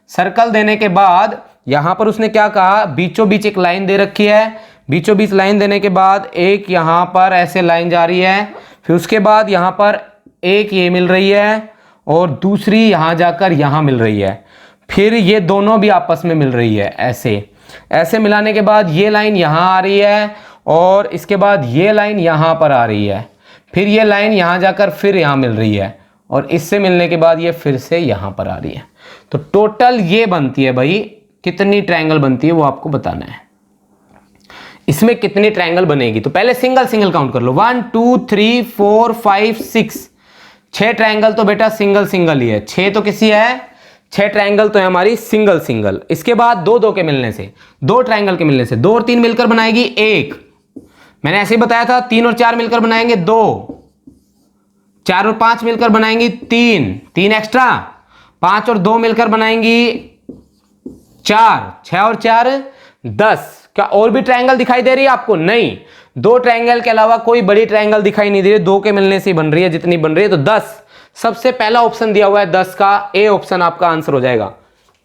सर्कल देने के बाद यहां पर उसने क्या कहा, बीचों बीच एक लाइन दे रखी है। बीचों बीच लाइन देने के बाद एक यहां पर ऐसे लाइन जा रही है, फिर उसके बाद यहां पर एक ये मिल रही है और दूसरी यहां जाकर यहां मिल रही है, फिर ये दोनों भी आपस में मिल रही है। ऐसे मिलाने के बाद ये लाइन यहां आ रही है और इसके बाद ये लाइन यहां पर आ रही है, फिर ये लाइन यहां जाकर फिर यहां मिल रही है और इससे मिलने के बाद ये फिर से यहां पर आ रही है। तो टोटल ये बनती है भाई, कितनी ट्रायंगल बनती है वो आपको बताना है। इसमें कितनी ट्रायंगल बनेगी, तो पहले सिंगल सिंगल काउंट कर लो। 1 2 3 4 5 6, 6 ट्रायंगल तो बेटा सिंगल सिंगल ही है, 6 तो किसी है, 6 ट्रायंगल तो है हमारी सिंगल सिंगल। इसके बाद दो दो के मिलने से, 2 ट्रायंगल के मिलने से, 2 और 3 मिलकर बनाएगी 1। मैंने ऐसे ही बताया था, 3 और 4 मिलकर बनाएंगे 2, 4 और 5 मिलकर बनाएंगी 3, 3 एक्स्ट्रा, 5 और 2 मिलकर बनाएंगी 4, 6 और 4 10। क्या और भी ट्रायंगल दिखाई दे रही है आपको? नहीं, 2 ट्रायंगल के अलावा कोई बड़ी ट्रायंगल दिखाई नहीं दे रही, 2 के मिलने से बन रही है जितनी बन रही है। तो 10 सबसे पहला ऑप्शन दिया हुआ है 10 का, ए ऑप्शन आपका आंसर हो जाएगा।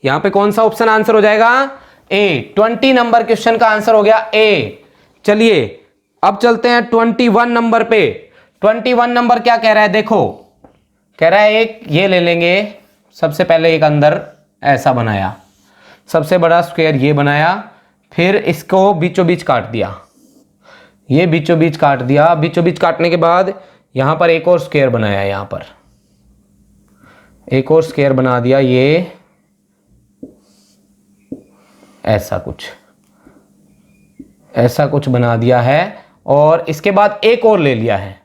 यहां पे कौन सा ऑप्शन आंसर हो जाएगा? ए। 20 नंबर क्वेश्चन का आंसर हो गया ए। चलिए अब चलते हैं 21 नंबर पे। 21 नंबर क्या कह रहा है, देखो कह रहा है एक ये ले लेंगे, सबसे पहले एक अंदर ऐसा बनाया, सबसे बड़ा स्क्वायर ये बनाया, फिर इसको बीचों बीच काट दिया, ये बीचों बीच काट दिया, बीचों बीच काटने के बाद यहां पर एक और स्क्वायर बनाया, यहां पर एक और स्क्वायर बना दिया, ये ऐसा कुछ बना दिया है, और इसके बाद एक और ले लिया है।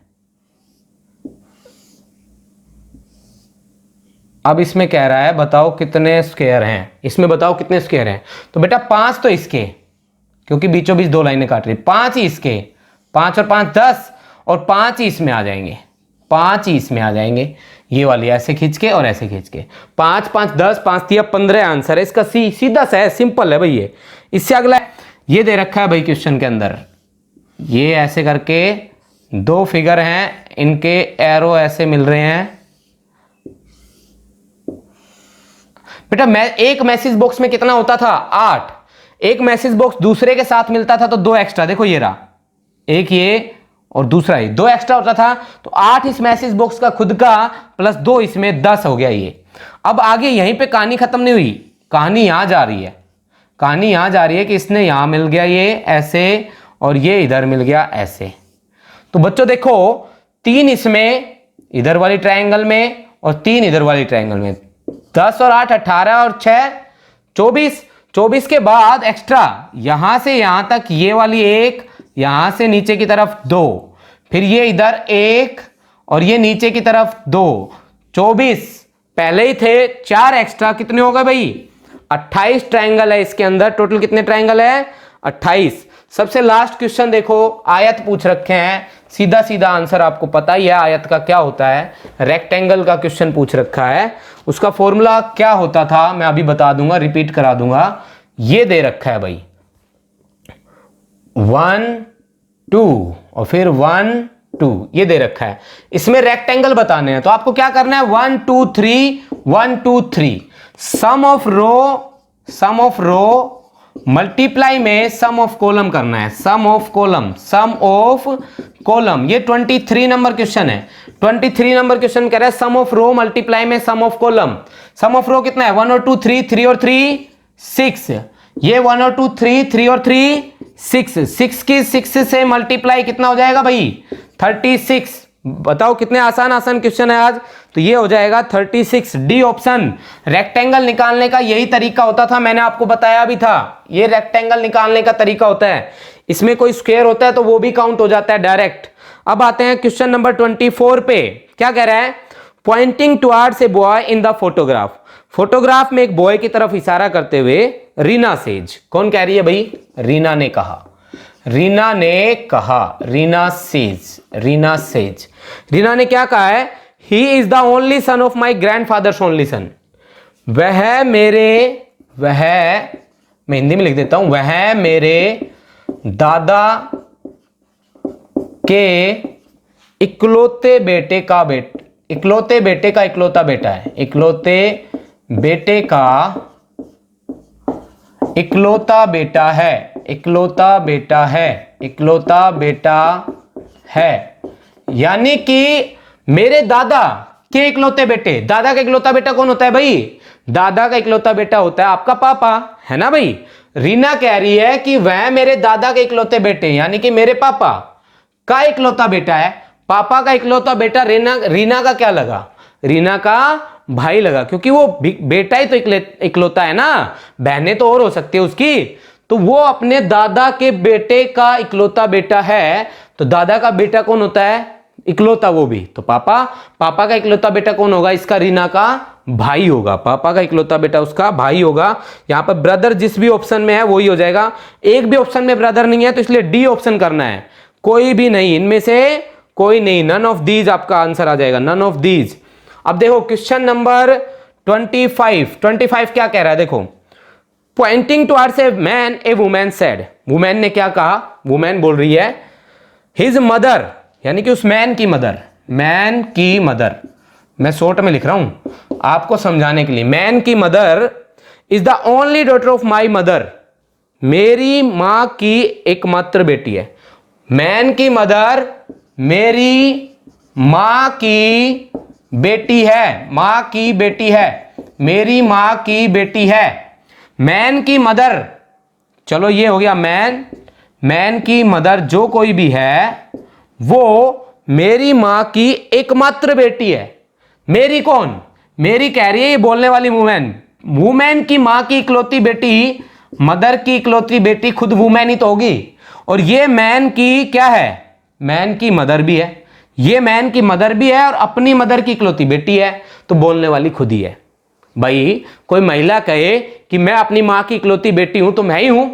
अब इसमें कह रहा है बताओ कितने स्क्वायर हैं, इसमें बताओ कितने स्क्वायर हैं। तो बेटा 5 तो इसके, क्योंकि बीचों बीच 2 लाइनें काट रही, 5 ही इसके, 5 और 5 10, और 5 ही इसमें आ जाएंगे, 5 ही इसमें आ जाएंगे, ये वाली ऐसे खींच के और ऐसे खींच के, 5 5 10, 5 3 15 आंसर है इसका। सीधा सा है, सिंपल है भाई ये। इससे अगला ये दे रखा है भाई क्वेश्चन के अंदर, ये ऐसे करके 2 फिगर हैं, इनके एरो ऐसे मिल रहे हैं। बेटा मैं एक मैसेज बॉक्स में कितना होता था? 8। एक मैसेज बॉक्स दूसरे के साथ मिलता था तो 2 एक्स्ट्रा, देखो ये रहा, एक ये और दूसरा ये, 2 एक्स्ट्रा होता था, तो 8 इस मैसेज बॉक्स का खुद का, प्लस 2 इसमें, 10 हो गया ये। अब आगे यहीं पे कहानी खत्म नहीं हुई, कहानी यहां जा रही है, कहानी यहां जा रही है कि इसने यहां मिल गया ये ऐसे, और ये इधर मिल गया ऐसे। तो बच्चों देखो 3 इसमें इधर वाली ट्रायंगल में और 3 इधर वाली ट्रायंगल में, 10 और 8 18 और 6 24, 24 के बाद एक्स्ट्रा यहां से यहां तक ये वाली 1, यहां से नीचे की तरफ 2, फिर ये इधर 1 और ये नीचे की तरफ 2, 24 पहले ही थे, 4 एक्स्ट्रा, कितने हो गए भाई? 28 ट्रायंगल है इसके अंदर। टोटल कितने ट्रायंगल है? 28। सबसे लास्ट क्वेश्चन देखो, आयत पूछ रखे हैं, सीधा सीधा आंसर आपको पता ही है आयत का क्या होता है। रेक्टेंगल का क्वेश्चन पूछ रखा है, उसका फॉर्मूला क्या होता था मैं अभी बता दूंगा, रिपीट करा दूंगा। ये दे रखा है भाई 1 2 और फिर 1 2, ये दे रखा है। इसमें रेक्टेंगल बताने हैं तो आपको क्या करना है? 1 2 3 1 2 3, सम ऑफ रो मल्टीप्लाई में सम ऑफ कॉलम करना है, सम ऑफ कॉलम। ये 23 नंबर क्वेश्चन है। 23 नंबर क्वेश्चन कह रहा है सम ऑफ रो मल्टीप्लाई में सम ऑफ कॉलम। सम ऑफ रो कितना है? 1 और 2 3, 3 और 3 6, ये 1 और 2 3, 3 और 3 6, 6 की 6 से मल्टीप्लाई कितना हो जाएगा भाई? 36। बताओ कितने आसान क्वेश्चन है आज। तो ये हो जाएगा 36, डी ऑप्शन। रेक्टेंगल निकालने का यही तरीका होता था, मैंने आपको बताया भी था, ये रेक्टेंगल निकालने का तरीका होता है। इसमें कोई स्क्वायर होता है तो वो भी काउंट हो जाता है डायरेक्ट। अब आते हैं क्वेश्चन नंबर 24 पे। क्या कह रहा है? Pointing towards a boy in the photograph. Photograph में एक बॉय की तरफ इशारा करते हुए रीना सेज, कौन कह रही है भाई? रीना ने कहा, रीना सेज। रीना ने क्या कहा है? He is the only son of my grandfathers only son. मैं हिंदी में लिख देता हूं, वह मेरे दादा के इकलौते बेटे का इकलौता बेटा है। इकलौता बेटा है, यानी कि मेरे दादा के इकलौते बेटे। दादा का इकलौता बेटा कौन होता है भाई? दादा का इकलौता बेटा होता है आपका पापा, है ना भाई। रीना कह रही है कि वह मेरे दादा के इकलौते बेटे, यानी कि मेरे पापा का इकलौता बेटा है। पापा का इकलौता बेटा रीना का क्या लगा? रीना का भाई लगा, क्योंकि वो बेटा ही तो इकलौता है ना, बहनें तो और हो सकती है उसकी, तो वो अपने दादा के बेटे का इकलौता बेटा है। तो दादा का बेटा कौन होता है? इकलौता, वो भी तो पापा। पापा का इकलौता बेटा कौन होगा? इसका, रीना का भाई होगा। पापा का इकलौता बेटा उसका भाई होगा। यहां पर ब्रदर जिस भी ऑप्शन में है वही हो जाएगा। एक भी ऑप्शन में ब्रदर नहीं है तो इसलिए डी ऑप्शन करना है, कोई भी नहीं, इनमें से कोई नहीं, नन ऑफ दीज आपका आंसर आ जाएगा, नन ऑफ दीज। अब देखो क्वेश्चन नंबर 25 क्या कह रहा है, देखो, pointing towards a man A women said, women ने क्या कहा? वुमेन बोल रही है हिज मदर, यानी कि उस मैन की मदर, मैन की मदर, मैं शॉर्ट में लिख रहा हूं आपको समझाने के लिए, मैन की mother is the only daughter of my mother, मेरी मां की एकमात्र बेटी है। मैन की मदर मेरी मां की बेटी है, मां की बेटी है, मेरी मां की बेटी है। मैन की मदर, चलो ये हो गया मैन, मैन की मदर जो कोई भी है वो मेरी मां की एकमात्र बेटी है। मेरी कौन? मेरी कह रही है ये बोलने वाली वुमेन, वुमेन की मां की इकलौती बेटी, मदर की इकलौती बेटी खुद वुमेन ही तो होगी, और ये मैन की क्या है? मैन की मदर भी है, ये मैन की मदर भी है और अपनी मदर की इकलौती बेटी है, तो बोलने वाली खुद ही है। भाई कोई महिला कहे कि मैं अपनी मां की इकलौती बेटी हूं तो मैं ही हूं,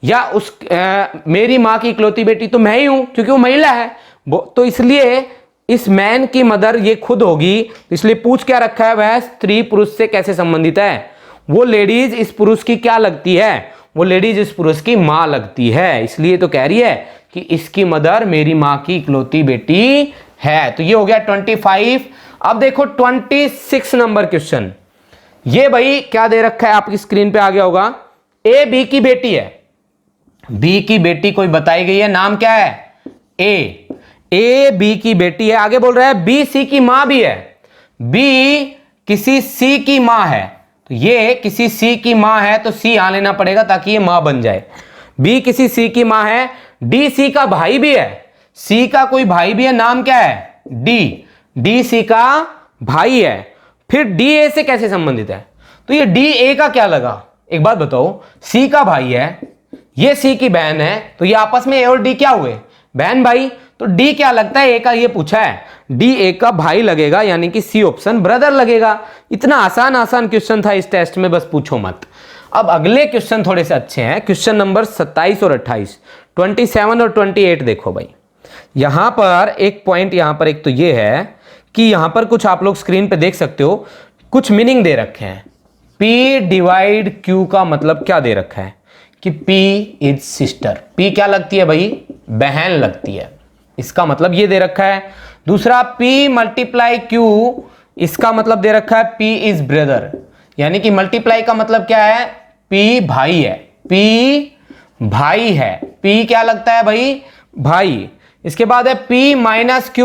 या मेरी मां की इकलौती बेटी तो मैं ही हूं, क्योंकि वो महिला है, तो इसलिए इस मैन की मदर ये खुद होगी। इसलिए पूछ क्या रखा है? वह स्त्री पुरुष से कैसे संबंधित है? वो लेडीज इस पुरुष की क्या लगती है? वो लेडीज इस पुरुष की मां लगती है, इसलिए तो कह रही है कि इसकी मदर मेरी मां की इकलौती बेटी है। तो ये हो गया 25। अब देखो 26 नंबर क्वेश्चन, ये भाई क्या दे रखा है आपकी स्क्रीन पे आ गया होगा, ए बी की बेटी है, बी की बेटी कोई बताई गई है, नाम क्या है? ए बी की बेटी है, आगे बोल रहा है बी सी की मां भी है, बी किसी सी की मां है, तो ये किसी सी की मां है तो सी यहां लेना पड़ेगा ताकि ये मां बन जाए। बी किसी सी की मां है, डी सी का भाई भी है, सी का कोई भाई भी है, नाम क्या है? डी, डी सी का भाई है। फिर डी ए से कैसे संबंधित है? तो ये डी ए का क्या लगा? एक बात बताओ, सी का भाई है, ये सी की बहन है, तो ये आपस में ए और डी क्या हुए? बहन भाई। तो डी क्या लगता है? ए का, ये पूछा है, डी ए का भाई लगेगा, यानी कि सी ऑप्शन ब्रदर लगेगा। इतना आसान क्वेश्चन था इस टेस्ट में, बस पूछो मत। अब अगले क्वेश्चन थोड़े से अच्छे हैं, क्वेश्चन नंबर 27 और 28, 27 और 28 देखो भाई। यहां पर एक पॉइंट, यहां पर एक तो ये है कि यहां पर कुछ आप लोग स्क्रीन पे देख सकते हो, कुछ मीनिंग दे रखे हैं। P डिवाइड Q का मतलब क्या दे रखा है कि P इज सिस्टर, P क्या लगती है भाई? बहन लगती है, इसका मतलब ये दे रखा है। दूसरा P मल्टीप्लाई Q, इसका मतलब दे रखा है P इज ब्रदर, यानी कि मल्टीप्लाई का मतलब क्या है? P भाई है, P भाई है, P क्या लगता है भाई? भाई। इसके बाद है P माइनस Q,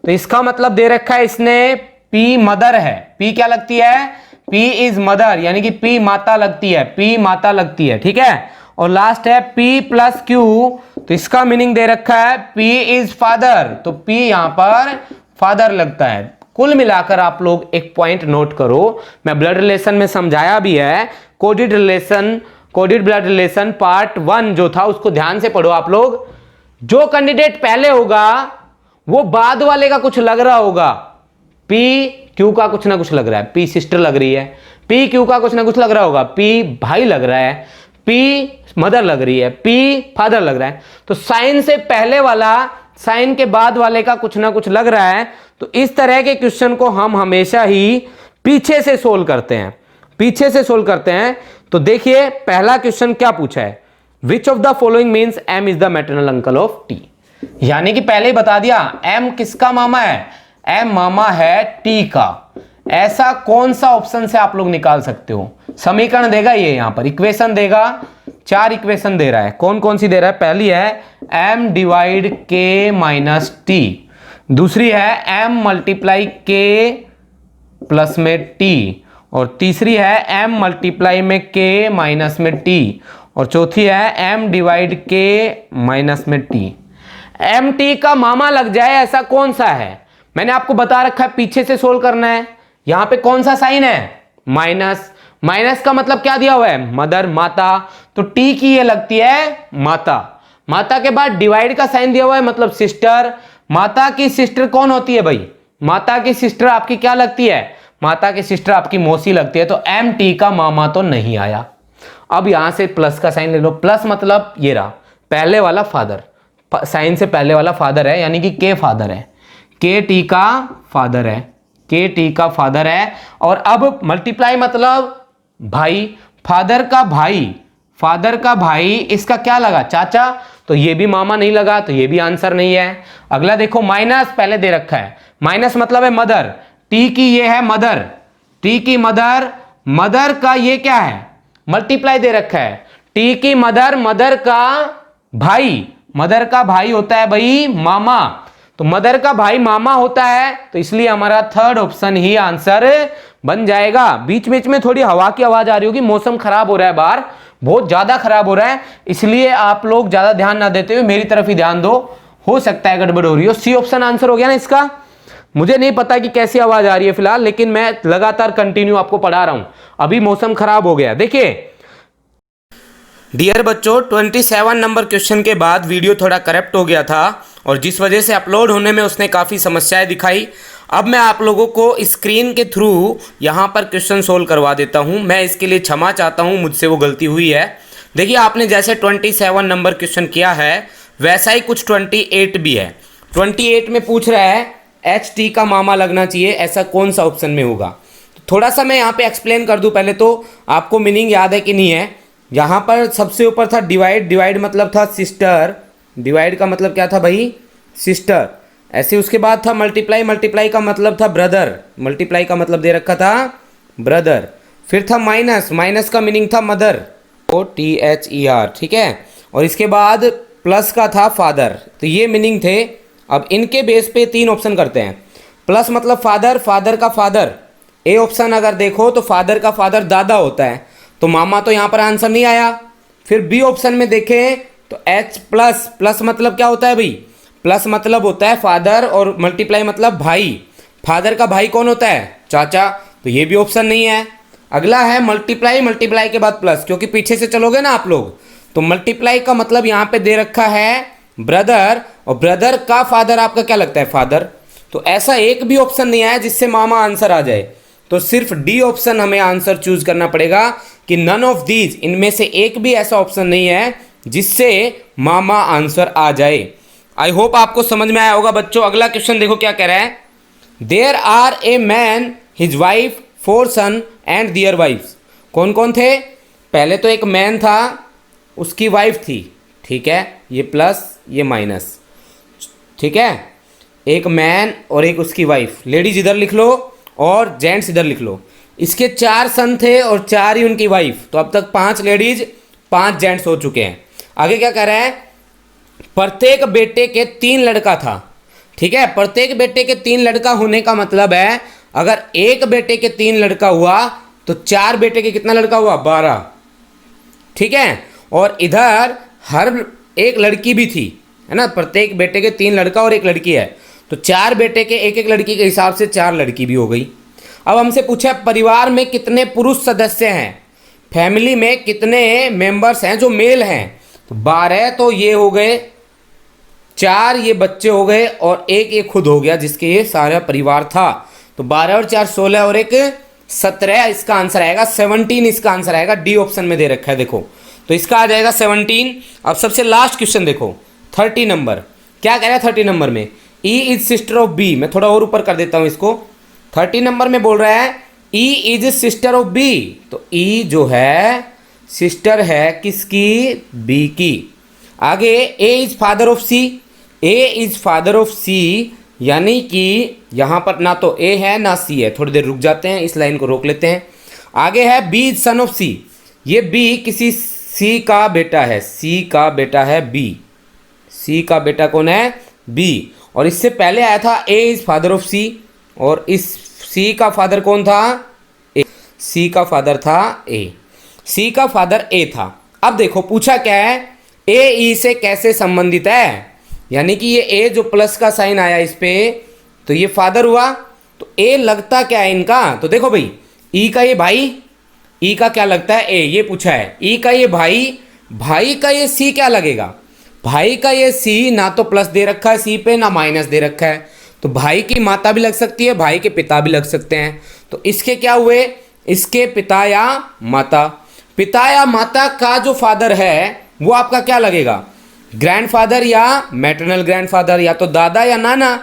तो इसका मतलब दे रखा है इसने P मदर है, P क्या लगती है? P इज मदर, यानी कि P माता लगती है, P माता लगती है, ठीक है। और लास्ट है P प्लस Q, तो इसका मीनिंग दे रखा है P इज फादर, तो P यहां पर फादर लगता है। कुल मिलाकर आप लोग एक पॉइंट नोट करो, मैं ब्लड रिलेशन में समझाया भी है, कोडिड रिलेशन, कोडिड ब्लड रिलेशन पार्ट 1 जो था उसको ध्यान से पढ़ो आप लोग। जो कैंडिडेट पहले होगा वो बाद वाले का कुछ लग रहा होगा, P Q का कुछ ना कुछ लग रहा है, P सिस्टर लग रही है, P Q का कुछ ना कुछ लग रहा होगा, P भाई लग रहा है, P मदर लग रही है, P फादर लग रहा है। तो साइन से पहले वाला साइन के बाद वाले का कुछ ना कुछ लग रहा है। तो इस तरह के क्वेश्चन को हम हमेशा ही पीछे से सोल्व करते हैं, पीछे से सोल्व करते हैं। तो देखिए पहला क्वेश्चन क्या पूछा है, which of the following means M is the maternal uncle of T, यानी कि पहले ही बता दिया M किसका मामा है? M मामा है T का। ऐसा कौन सा ऑप्शन से आप लोग निकाल सकते हो? समीकरण देगा ये, यहां पर इक्वेशन देगा, 4 इक्वेशन दे रहा है। कौन कौन सी दे रहा है? पहली है M divide K minus T, दूसरी है M मल्टीप्लाई K प्लस में T, और तीसरी है M मल्टीप्लाई में K माइनस में T, और चौथी है M डिवाइड K माइनस में T। MT का मामा लग जाए ऐसा कौन सा है? मैंने आपको बता रखा है पीछे से सोल्व करना है, यहां पे कौन सा साइन है, माइनस। माइनस का मतलब क्या दिया हुआ है, मदर, माता, तो टी की ये लगती है माता। माता के बाद डिवाइड का साइन दिया हुआ है मतलब सिस्टर। माता की सिस्टर कौन होती है भाई, माता की सिस्टर आपकी क्या लगती है, माता की सिस्टर आपकी मौसी लगती है। तो एम टी का मामा तो नहीं आया। अब यहां से प्लस का साइन ले लो, प्लस मतलब ये रहा पहले वाला फादर, साइन से पहले वाला फादर है, यानी कि के फादर है, के टी का फादर है, के टी का फादर है। और अब मल्टीप्लाई मतलब भाई, फादर का भाई, फादर का भाई, इसका क्या लगा, चाचा, तो ये भी मामा नहीं लगा, तो ये भी आंसर नहीं है। अगला देखो, माइनस पहले दे रखा है, माइनस मतलब है मदर, टी की ये है मदर, टी की मदर, मदर का ये क्या है, मल्टीप्लाई दे रखा है, टी की मदर, मदर का भाई, मदर का भाई होता है भाई मामा, तो मदर का भाई मामा होता है, तो इसलिए हमारा थर्ड ऑप्शन ही आंसर बन जाएगा। बीच बीच में थोड़ी हवा की आवाज आ रही होगी, मौसम खराब हो रहा है बाहर, बहुत ज्यादा खराब हो रहा है, इसलिए आप लोग ज्यादा ध्यान ना देते हुए मेरी तरफ ही ध्यान दो, हो सकता है गड़बड़ हो रही हो। सी ऑप्शन आंसर हो गया ना इसका। मुझे नहीं पता कि कैसी आवाज आ रही है फिलहाल, लेकिन मैं लगातार कंटिन्यू आपको पढ़ा रहा हूं, अभी मौसम खराब हो गया। देखिए डियर बच्चों, 27 नंबर क्वेश्चन के बाद वीडियो थोड़ा करप्ट हो गया था और जिस वजह से अपलोड होने में उसने काफ़ी समस्याएं दिखाई। अब मैं आप लोगों को स्क्रीन के थ्रू यहाँ पर क्वेश्चन सोल्व करवा देता हूँ। मैं इसके लिए क्षमा चाहता हूँ, मुझसे वो गलती हुई है। देखिए आपने जैसे 27 नंबर क्वेश्चन किया है वैसा ही कुछ 28 भी है। 28 में पूछ रहा है एच टी का मामा लगना चाहिए, ऐसा कौन सा ऑप्शन में होगा। थोड़ा सा मैं यहाँ पे एक्सप्लेन कर दूँ पहले, तो आपको मीनिंग याद है कि नहीं है। यहाँ पर सबसे ऊपर था डिवाइड, डिवाइड मतलब था सिस्टर, डिवाइड का मतलब क्या था भाई, सिस्टर। ऐसे उसके बाद था मल्टीप्लाई, मल्टीप्लाई का मतलब था ब्रदर, मल्टीप्लाई का मतलब दे रखा था ब्रदर। फिर था माइनस, माइनस का मीनिंग था mother, O T H E R, ठीक है। और इसके बाद प्लस का था फादर, तो ये मीनिंग थे। अब इनके बेस पे 3 ऑप्शन करते हैं। प्लस मतलब फादर, फादर का फादर, ए ऑप्शन अगर देखो तो फादर का फादर दादा होता है, तो मामा तो यहाँ पर आंसर नहीं आया। फिर बी ऑप्शन में देखें तो एच प्लस, प्लस मतलब क्या होता है भाई, प्लस मतलब होता है फादर, और मल्टीप्लाई मतलब भाई, फादर का भाई कौन होता है, चाचा, तो ये भी ऑप्शन नहीं है। अगला है मल्टीप्लाई, मल्टीप्लाई के बाद प्लस, क्योंकि पीछे से चलोगे ना आप लोग, तो मल्टीप्लाई का मतलब यहाँ पे दे रखा है ब्रदर, और ब्रदर का फादर आपका क्या लगता है, फादर, तो ऐसा एक भी ऑप्शन नहीं आया जिससे मामा आंसर आ जाए। तो सिर्फ डी ऑप्शन हमें आंसर चूज करना पड़ेगा कि नन ऑफ दीज, इनमें से एक भी ऐसा ऑप्शन नहीं है जिससे मामा आंसर आ जाए। आई होप आपको समझ में आया होगा बच्चों। अगला क्वेश्चन देखो क्या कह रहा है, there are a man, his wife, 4 son and their wives. कौन कौन थे, पहले तो एक मैन था, उसकी वाइफ थी, ठीक है, ये प्लस ये माइनस, ठीक है, एक मैन और एक उसकी वाइफ, लेडीज इधर लिख लो और जेंट्स इधर लिख लो। इसके 4 सन थे और 4 ही उनकी वाइफ, तो अब तक 5 लेडीज 5 जेंट्स हो चुके हैं। आगे क्या कह रहा है, प्रत्येक बेटे के 3 लड़का था, ठीक है। प्रत्येक बेटे के 3 लड़का होने का मतलब है अगर एक बेटे के 3 लड़का हुआ तो 4 बेटे के कितना लड़का हुआ, 12, ठीक है। और इधर हर एक लड़की भी थी, है ना, प्रत्येक बेटे के 3 लड़का और एक लड़की है, तो 4 बेटे के एक एक लड़की के हिसाब से 4 लड़की भी हो गई। अब हमसे पूछा परिवार में कितने पुरुष सदस्य हैं, फैमिली में कितने मेंबर्स हैं जो मेल हैं, तो 12, तो ये हो गए 4, ये बच्चे हो गए, और एक ये खुद हो गया जिसके ये सारा परिवार था। तो 12 और 4 16 और एक 17, इसका आंसर आएगा 17, इसका आंसर आएगा, डी ऑप्शन में दे रखा है देखो, तो इसका आ जाएगा 17। अब सबसे लास्ट क्वेश्चन देखो 30 नंबर, क्या कह रहा है 30 नंबर में, E is sister of B. मैं थोड़ा और ऊपर कर देता हूं इसको, 30 नंबर में बोल रहा है E is sister of B, तो ई जो है सिस्टर है किसकी, बी की। आगे A is father of C, A is father of C, यानी कि यहां पर ना तो ए है ना सी है, थोड़ी देर रुक जाते हैं, इस लाइन को रोक लेते हैं। आगे है बी इज सन ऑफ सी, ये बी किसी सी का बेटा है, सी का बेटा है बी, सी का बेटा कौन है, बी। और इससे पहले आया था ए इज फादर ऑफ सी, और इस सी का फादर कौन था, ए, सी का फादर था ए, सी का फादर ए था। अब देखो पूछा क्या है, ए ई से कैसे संबंधित है, यानी कि ये ए जो प्लस का साइन आया इस पे, तो ये फादर हुआ, तो ए लगता क्या है इनका, तो देखो भाई ई का ये भाई, ई का क्या लगता है ए, ये पूछा है। ई का ये भाई, भाई का ये सी क्या लगेगा, भाई का ये सी ना तो प्लस दे रखा है सी पे ना माइनस दे रखा है, तो भाई की माता भी लग सकती है, भाई के पिता भी लग सकते हैं। तो इसके क्या हुए, इसके पिता या माता। पिता या माता का जो फादर है वो आपका क्या लगेगा, ग्रैंडफादर या मैटरनल ग्रैंडफादर, या तो दादा या नाना।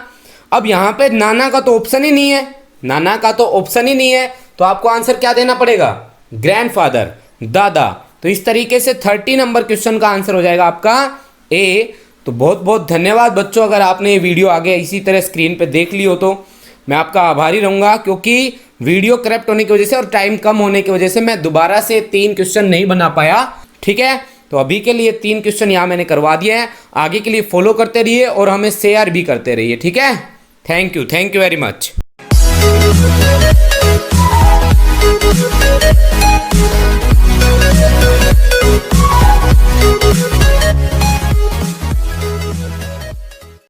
अब यहाँ पे नाना का तो ऑप्शन ही नहीं है, नाना का तो ऑप्शन ही नहीं है, तो आपको आंसर क्या देना पड़ेगा, ग्रैंडफादर, दादा। तो इस तरीके से 30 नंबर क्वेश्चन का आंसर हो जाएगा आपका ए। तो बहुत बहुत धन्यवाद बच्चों, अगर आपने ये वीडियो आगे इसी तरह स्क्रीन पे देख ली हो तो मैं आपका आभारी रहूँगा, क्योंकि वीडियो करप्ट होने की वजह से और टाइम कम होने की वजह से मैं दोबारा से 3 क्वेश्चन नहीं बना पाया। ठीक है, तो अभी के लिए 3 क्वेश्चन यहाँ मैंने करवा दिए हैं, आगे के लिए फॉलो करते रहिए और हमें शेयर भी करते रहिए। ठीक है, thank you very much. We'll be right back.